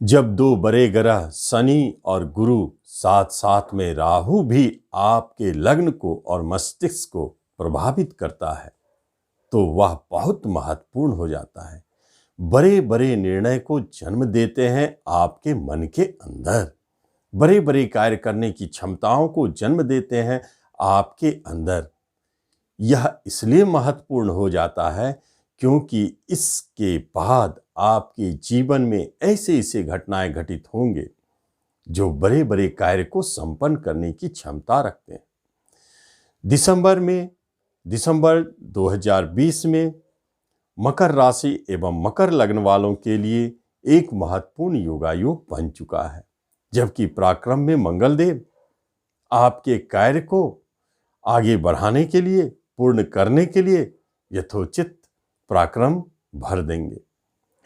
जब दो बड़े ग्रह शनि और गुरु साथ साथ में राहु भी आपके लग्न को और मस्तिष्क को प्रभावित करता है तो वह बहुत महत्वपूर्ण हो जाता है। बड़े बड़े निर्णय को जन्म देते हैं आपके मन के अंदर, बड़े बड़े कार्य करने की क्षमताओं को जन्म देते हैं आपके अंदर। यह इसलिए महत्वपूर्ण हो जाता है क्योंकि इसके बाद आपके जीवन में ऐसे ऐसे घटनाएं घटित होंगे जो बड़े बड़े कार्य को संपन्न करने की क्षमता रखते हैं। दिसंबर 2020 में मकर राशि एवं मकर लग्न वालों के लिए एक महत्वपूर्ण योगायोग बन चुका है, जबकि पराक्रम में मंगल देव आपके कार्य को आगे बढ़ाने के लिए, पूर्ण करने के लिए यथोचित पराक्रम भर देंगे,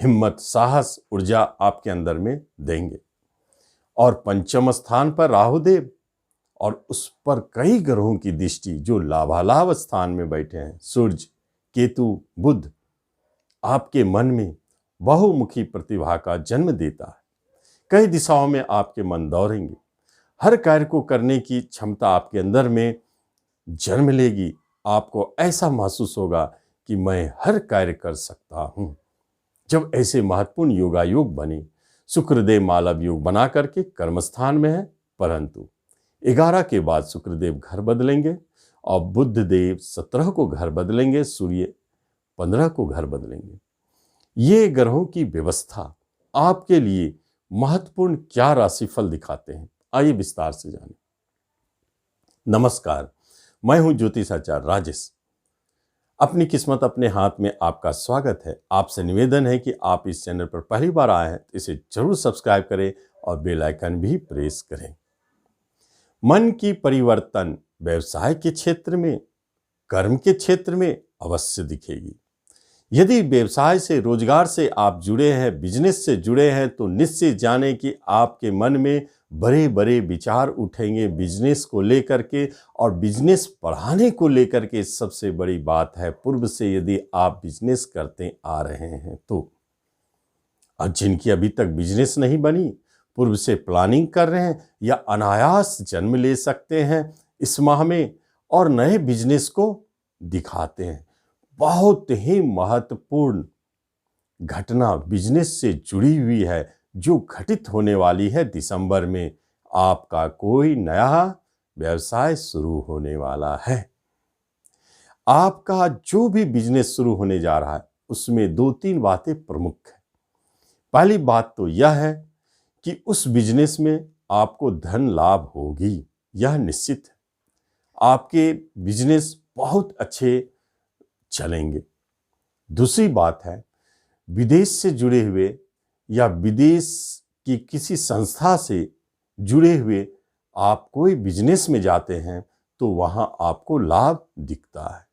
हिम्मत, साहस, ऊर्जा आपके अंदर में देंगे। और पंचम स्थान पर राहुदेव और उस पर कई ग्रहों की दृष्टि जो लाभालाभ स्थान में बैठे हैं, सूर्य, केतु, बुध, आपके मन में बहुमुखी प्रतिभा का जन्म देता है। कई दिशाओं में आपके मन दौड़ेंगे, हर कार्य को करने की क्षमता आपके अंदर में जन्म लेगी। आपको ऐसा महसूस होगा कि मैं हर कार्य कर सकता हूं। जब ऐसे महत्वपूर्ण योगायोग बने, शुक्रदेव मालव योग बना करके कर्मस्थान में है, परंतु 11 के बाद शुक्रदेव घर बदलेंगे और बुध देव 17 को घर बदलेंगे, सूर्य 15 को घर बदलेंगे। ये ग्रहों की व्यवस्था आपके लिए महत्वपूर्ण क्या राशिफल दिखाते हैं, आइए विस्तार से जानें। नमस्कार, मैं हूं ज्योतिषाचार्य राजेश। अपनी किस्मत अपने हाथ में आपका स्वागत है। आपसे निवेदन है कि आप इस चैनल पर पहली बार आए हैं तो इसे जरूर सब्सक्राइब करें और बेल आइकन भी प्रेस करें। मन की परिवर्तन व्यवसाय के क्षेत्र में, कर्म के क्षेत्र में अवश्य दिखेगी। यदि व्यवसाय से, रोजगार से आप जुड़े हैं, बिजनेस से जुड़े हैं, तो निश्चित जाने कि आपके मन में बड़े बड़े विचार उठेंगे बिजनेस को लेकर के, और बिजनेस बढ़ाने को लेकर के। सबसे बड़ी बात है, पूर्व से यदि आप बिजनेस करते आ रहे हैं तो, और जिनकी अभी तक बिजनेस नहीं बनी, पूर्व से प्लानिंग कर रहे हैं या अनायास जन्म ले सकते हैं इस माह में और नए बिजनेस को दिखाते हैं। बहुत ही महत्वपूर्ण घटना बिजनेस से जुड़ी हुई है जो घटित होने वाली है दिसंबर में। आपका कोई नया व्यवसाय शुरू होने वाला है। आपका जो भी बिजनेस शुरू होने जा रहा है उसमें 2-3 बातें प्रमुख हैं। पहली बात तो यह है कि उस बिजनेस में आपको धन लाभ होगी, यह निश्चित है। आपके बिजनेस बहुत अच्छे चलेंगे। दूसरी बात है, विदेश से जुड़े हुए या विदेश की किसी संस्था से जुड़े हुए आप कोई बिजनेस में जाते हैं तो वहां आपको लाभ दिखता है।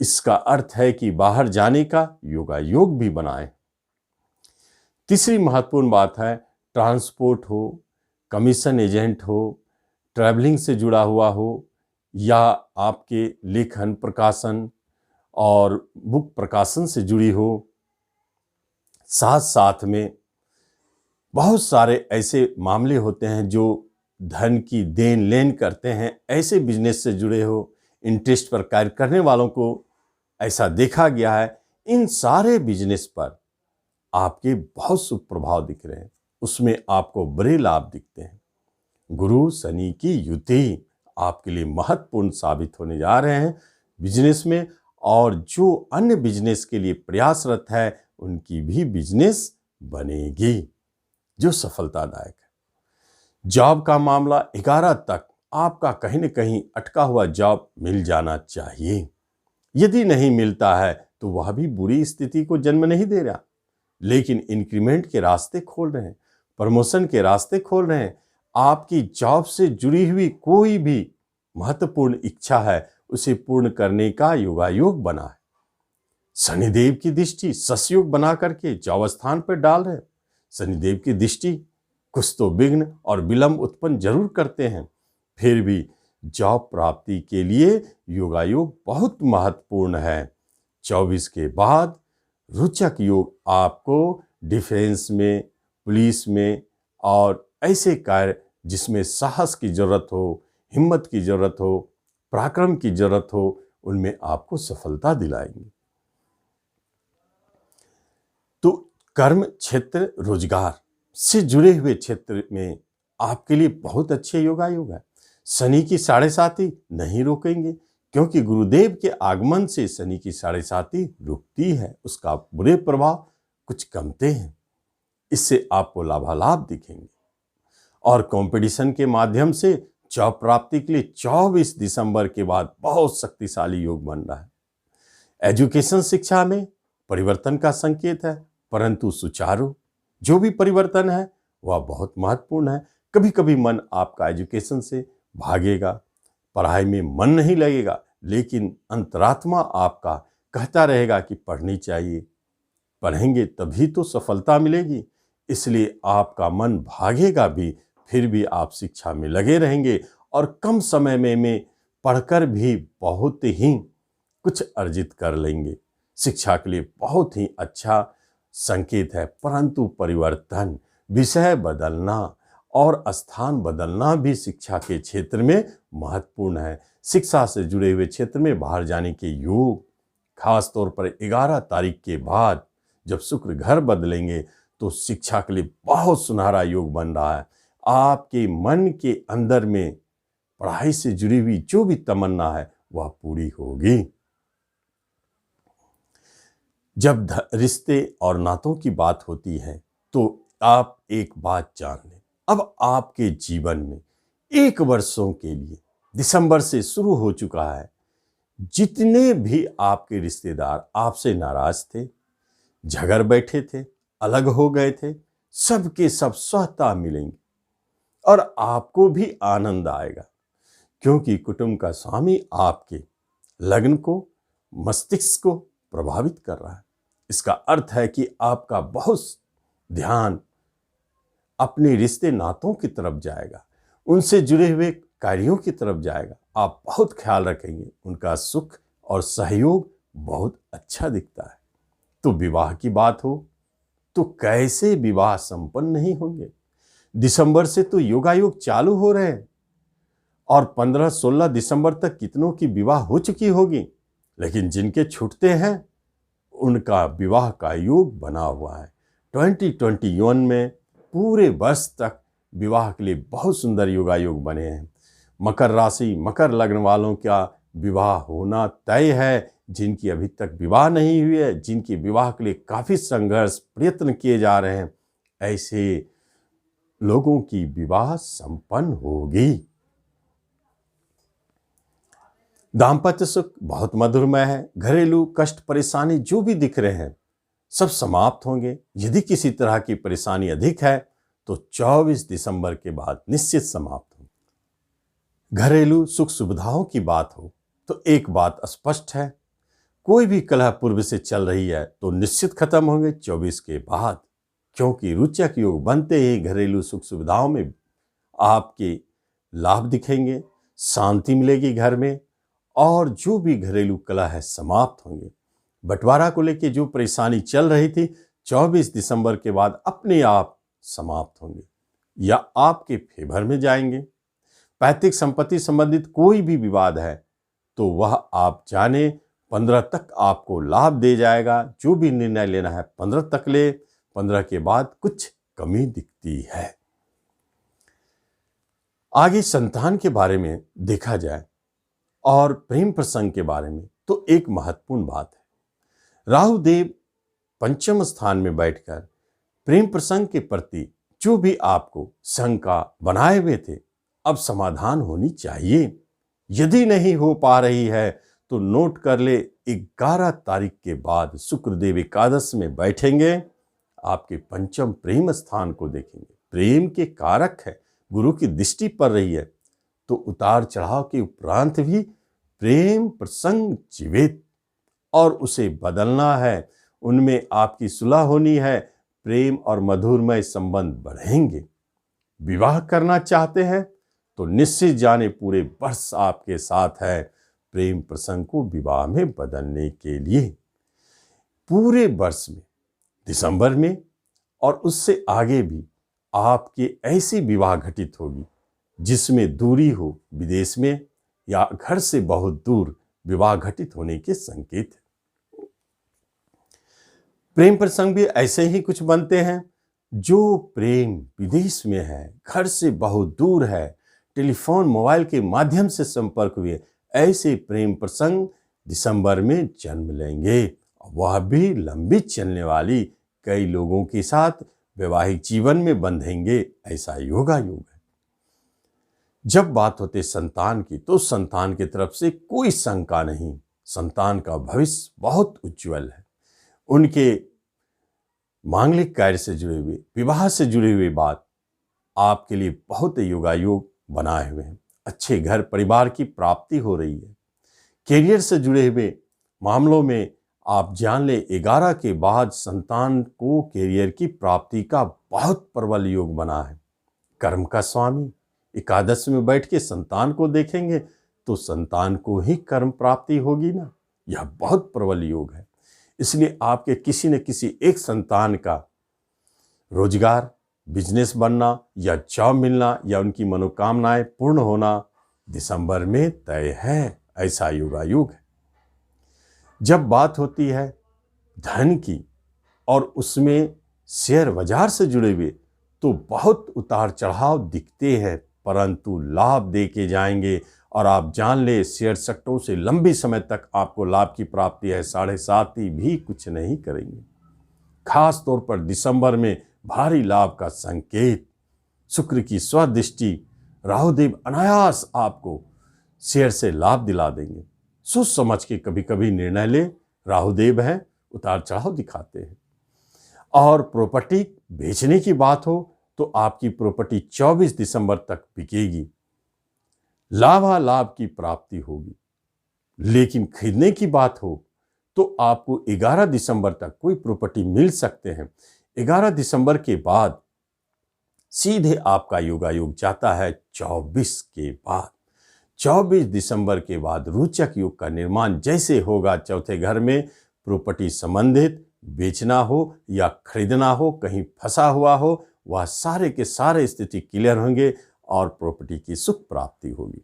इसका अर्थ है कि बाहर जाने का योगायोग भी बनाएं। तीसरी महत्वपूर्ण बात है, ट्रांसपोर्ट हो, कमीशन एजेंट हो, ट्रैवलिंग से जुड़ा हुआ हो, या आपके लेखन, प्रकाशन और बुक प्रकाशन से जुड़ी हो। साथ साथ में बहुत सारे ऐसे मामले होते हैं जो धन की देन लेन करते हैं, ऐसे बिजनेस से जुड़े हो, इंटरेस्ट पर कार्य करने वालों को ऐसा देखा गया है। इन सारे बिजनेस पर आपके बहुत शुभ प्रभाव दिख रहे हैं, उसमें आपको बड़े लाभ दिखते हैं। गुरु शनि की युति आपके लिए महत्वपूर्ण साबित होने जा रहे हैं बिजनेस में, और जो अन्य बिजनेस के लिए प्रयासरत है उनकी भी बिजनेस बनेगी जो सफलतादायक है। जॉब का मामला, 11 तक आपका कहीं न कहीं अटका हुआ जॉब मिल जाना चाहिए। यदि नहीं मिलता है तो वह भी बुरी स्थिति को जन्म नहीं दे रहा, लेकिन इंक्रीमेंट के रास्ते खोल रहे हैं, प्रमोशन के रास्ते खोल रहे हैं। आपकी जॉब से जुड़ी हुई कोई भी महत्वपूर्ण इच्छा है उसे पूर्ण करने का योगायोग बना है। शनिदेव की दृष्टि ससयोग बना करके जॉब स्थान पर डाल रहे। शनिदेव की दृष्टि कुछ तो विघ्न और विलंब उत्पन्न जरूर करते हैं, फिर भी जॉब प्राप्ति के लिए योगायोग बहुत महत्वपूर्ण है। 24 के बाद रोचक योग आपको डिफेंस में, पुलिस में और ऐसे कार्य जिसमें साहस की जरूरत हो, हिम्मत की जरूरत हो, पराक्रम की जरूरत हो, उनमें आपको सफलता दिलाएंगे। तो कर्म क्षेत्र, रोजगार से जुड़े हुए क्षेत्र में आपके लिए बहुत अच्छे योगायोग है। शनि की 7.5 नहीं रोकेंगे, क्योंकि गुरुदेव के आगमन से शनि की 7.5 रुकती है, उसका बुरे प्रभाव कुछ कमते हैं। इससे आपको लाभालाभ दिखेंगे। और कंपटीशन के माध्यम से जॉब प्राप्ति के लिए 24 दिसंबर के बाद बहुत शक्तिशाली योग बन रहा है। एजुकेशन, शिक्षा में परिवर्तन का संकेत है, परंतु सुचारू जो भी परिवर्तन है वह बहुत महत्वपूर्ण है। कभी कभी मन आपका एजुकेशन से भागेगा, पढ़ाई में मन नहीं लगेगा, लेकिन अंतरात्मा आपका कहता रहेगा कि पढ़नी चाहिए, पढ़ेंगे तभी तो सफलता मिलेगी। इसलिए आपका मन भागेगा भी, फिर भी आप शिक्षा में लगे रहेंगे और कम समय में पढ़कर भी बहुत ही कुछ अर्जित कर लेंगे। शिक्षा के लिए बहुत ही अच्छा संकेत है, परंतु परिवर्तन, विषय बदलना और स्थान बदलना भी शिक्षा के क्षेत्र में महत्वपूर्ण है। शिक्षा से जुड़े हुए क्षेत्र में बाहर जाने के योग, खास तौर पर 11 तारीख के बाद जब शुक्र घर बदलेंगे तो शिक्षा के लिए बहुत सुनहरा योग बन रहा है। आपके मन के अंदर में पढ़ाई से जुड़ी हुई जो भी तमन्ना है वह पूरी होगी। जब रिश्ते और नातों की बात होती है तो आप एक बात जान लें, अब आपके जीवन में 1 वर्षों के लिए दिसंबर से शुरू हो चुका है। जितने भी आपके रिश्तेदार आपसे नाराज थे, झगड़ बैठे थे, अलग हो गए थे, सबके सब स्वतः मिलेंगे और आपको भी आनंद आएगा, क्योंकि कुटुंब का स्वामी आपके लग्न को, मस्तिष्क को प्रभावित कर रहा है। इसका अर्थ है कि आपका बहुत ध्यान अपने रिश्ते नातों की तरफ जाएगा, उनसे जुड़े हुए कार्यों की तरफ जाएगा। आप बहुत ख्याल रखेंगे, उनका सुख और सहयोग बहुत अच्छा दिखता है। तो विवाह की बात हो तो कैसे विवाह संपन्न नहीं होंगे। दिसंबर से तो योगायोग चालू हो रहे हैं और 15-16 दिसंबर तक कितनों की विवाह हो चुकी होगी, लेकिन जिनके छूटते हैं उनका विवाह का योग बना हुआ है। 2021 में पूरे वर्ष तक विवाह के लिए बहुत सुंदर योगायोग बने हैं। मकर राशि, मकर लग्न वालों का विवाह होना तय है। जिनकी अभी तक विवाह नहीं हुई है, जिनकी विवाह के लिए काफी संघर्ष प्रयत्न किए जा रहे हैं, ऐसे लोगों की विवाह संपन्न होगी। दाम्पत्य सुख बहुत मधुरमय है। घरेलू कष्ट, परेशानी जो भी दिख रहे हैं सब समाप्त होंगे। यदि किसी तरह की परेशानी अधिक है तो 24 दिसंबर के बाद निश्चित समाप्त होंगे। घरेलू सुख सुविधाओं की बात हो तो एक बात स्पष्ट है, कोई भी कलह पूर्व से चल रही है तो निश्चित खत्म होंगे 24 के बाद, क्योंकि रोचक योग बनते ही घरेलू सुख सुविधाओं में आपके लाभ दिखेंगे, शांति मिलेगी घर में और जो भी घरेलू कलह है समाप्त होंगे। बंटवारा को लेकर जो परेशानी चल रही थी 24 दिसंबर के बाद अपने आप समाप्त होंगे या आपके फेवर में जाएंगे। पैतृक संपत्ति संबंधित कोई भी विवाद है तो वह आप जाने 15 तक आपको लाभ दे जाएगा। जो भी निर्णय लेना है 15 तक ले, 15 के बाद कुछ कमी दिखती है। आगे संतान के बारे में देखा जाए और प्रेम प्रसंग के बारे में तो एक महत्वपूर्ण बात है, राहु देव पंचम स्थान में बैठकर प्रेम प्रसंग के प्रति जो भी आपको शंका बनाए हुए थे अब समाधान होनी चाहिए। यदि नहीं हो पा रही है तो नोट कर ले, 11 तारीख के बाद शुक्रदेव एकादश में बैठेंगे, आपके पंचम प्रेम स्थान को देखेंगे। प्रेम के कारक है, गुरु की दृष्टि पड़ रही है तो उतार चढ़ाव के उपरांत भी प्रेम प्रसंग जीवित और उसे बदलना है, उनमें आपकी सुलह होनी है, प्रेम और मधुरमय संबंध बढ़ेंगे। विवाह करना चाहते हैं तो निश्चित जाने पूरे वर्ष आपके साथ है प्रेम प्रसंग को विवाह में बदलने के लिए। पूरे वर्ष में दिसंबर में और उससे आगे भी आपके ऐसी विवाह घटित होगी जिसमें दूरी हो, विदेश में या घर से बहुत दूर विवाह घटित होने के संकेत हैं। प्रेम प्रसंग भी ऐसे ही कुछ बनते हैं। जो प्रेम विदेश में है, घर से बहुत दूर है, टेलीफोन मोबाइल के माध्यम से संपर्क हुए, ऐसे प्रेम प्रसंग दिसंबर में जन्म लेंगे। वह भी लंबी चलने वाली, कई लोगों के साथ वैवाहिक जीवन में बंधेंगे, ऐसा योगायोग है। जब बात होती संतान की, तो संतान की तरफ से कोई शंका नहीं, संतान का भविष्य बहुत उज्जवल है। उनके मांगलिक कार्य से जुड़े हुए, विवाह से जुड़े हुए बात आपके लिए बहुत योगायोग बनाए हुए हैं। अच्छे घर परिवार की प्राप्ति हो रही है। कैरियर से जुड़े हुए मामलों में आप जान ले 11 के बाद संतान को कैरियर की प्राप्ति का बहुत प्रबल योग बना है। कर्म का स्वामी एकादश में बैठ के संतान को देखेंगे तो संतान को ही कर्म प्राप्ति होगी ना, यह बहुत प्रबल योग है। इसलिए आपके किसी न किसी एक संतान का रोजगार, बिजनेस बनना या जॉब मिलना या उनकी मनोकामनाएं पूर्ण होना दिसंबर में तय है, ऐसा योगायोग है। जब बात होती है धन की और उसमें शेयर बाजार से जुड़े हुए, तो बहुत उतार चढ़ाव दिखते हैं, परंतु लाभ दे के जाएंगे। और आप जान ले शेयर सट्टों से लंबे समय तक आपको लाभ की प्राप्ति है, 7.5 भी कुछ नहीं करेंगे। खास तौर पर दिसंबर में भारी लाभ का संकेत, शुक्र की स्वदृष्टि, राहुदेव अनायास आपको शेयर से लाभ दिला देंगे। सोच समझ के कभी कभी निर्णय ले, राहुदेव हैं, उतार चढ़ाव दिखाते हैं। और प्रॉपर्टी बेचने की बात हो तो आपकी प्रॉपर्टी 24 दिसंबर तक बिकेगी, लाभालाभ की प्राप्ति होगी। लेकिन खरीदने की बात हो तो आपको 11 दिसंबर तक कोई प्रॉपर्टी मिल सकते हैं। 11 दिसंबर के बाद सीधे आपका योगायोग जाता है 24 के बाद। 24 दिसंबर के बाद रोचक योग का निर्माण जैसे होगा, चौथे घर में प्रॉपर्टी संबंधित बेचना हो या खरीदना हो, कहीं फंसा हुआ हो, वह सारे के सारे स्थिति क्लियर होंगे और प्रॉपर्टी की सुख प्राप्ति होगी।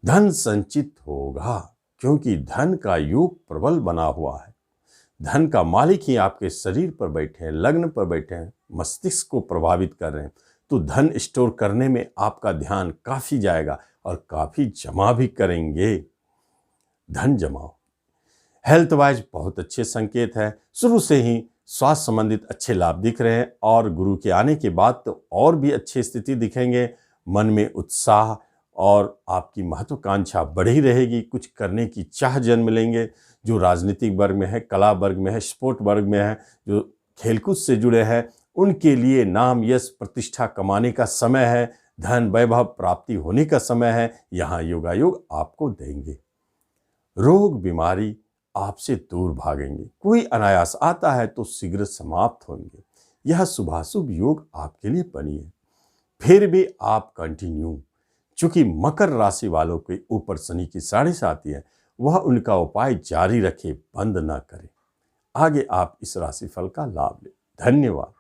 धन संचित होगा क्योंकि धन का योग प्रबल बना हुआ है। धन का मालिक ही आपके शरीर पर बैठे हैं, लग्न पर बैठे हैं, मस्तिष्क को प्रभावित कर रहे हैं। तो धन स्टोर करने में आपका ध्यान काफी जाएगा और काफी जमा भी करेंगे। धन जमाओ। हेल्थ वाइज बहुत अच्छे संकेत है। शुरू से ही स्वास्थ्य संबंधित अच्छे लाभ दिख रहे हैं और गुरु के आने के बाद तो और भी अच्छी स्थिति दिखेंगे। मन में उत्साह और आपकी महत्वाकांक्षा बढ़ी रहेगी, कुछ करने की चाह जन्म लेंगे। जो राजनीतिक वर्ग में है, कला वर्ग में है, स्पोर्ट वर्ग में है, जो खेलकूद से जुड़े हैं, उनके लिए नाम यश प्रतिष्ठा कमाने का समय है। धन वैभव प्राप्ति होने का समय है। यहाँ योगायोग आपको देंगे। रोग बीमारी आपसे दूर भागेंगे। कोई अनायास आता है तो शीघ्र समाप्त होंगे। यह शुभाशुभ योग आपके लिए बनी है। फिर भी आप कंटिन्यू, चूंकि मकर राशि वालों के ऊपर शनि की 7.5 है, वह उनका उपाय जारी रखे, बंद ना करें। आगे आप इस राशिफल का लाभ लें। धन्यवाद।